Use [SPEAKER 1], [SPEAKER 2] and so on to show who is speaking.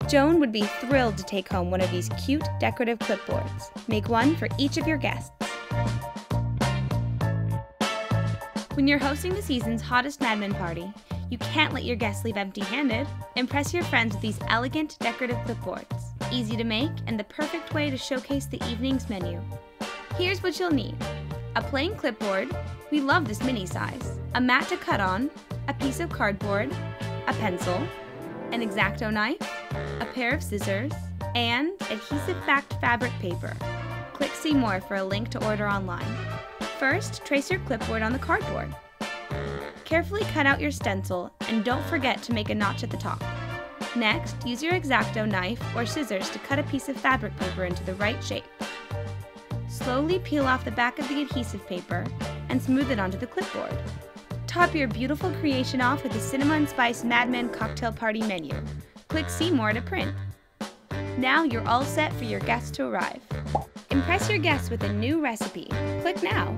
[SPEAKER 1] Joan would be thrilled to take home one of these cute decorative clipboards. Make one for each of your guests. When you're hosting the season's hottest Mad Men party, you can't let your guests leave empty-handed. Impress your friends with these elegant decorative clipboards. Easy to make and the perfect way to showcase the evening's menu. Here's what you'll need. A plain clipboard, we love this mini size, a mat to cut on, a piece of cardboard, a pencil, an X-Acto knife, a pair of scissors, and adhesive-backed fabric paper. Click See More for a link to order online. First, trace your clipboard on the cardboard. Carefully cut out your stencil and don't forget to make a notch at the top. Next, use your X-Acto knife or scissors to cut a piece of fabric paper into the right shape. Slowly peel off the back of the adhesive paper and smooth it onto the clipboard. Top your beautiful creation off with the Cinema & Spice Mad Men Cocktail Party menu. Click See More to print. Now you're all set for your guests to arrive. Impress your guests with a new recipe. Click now.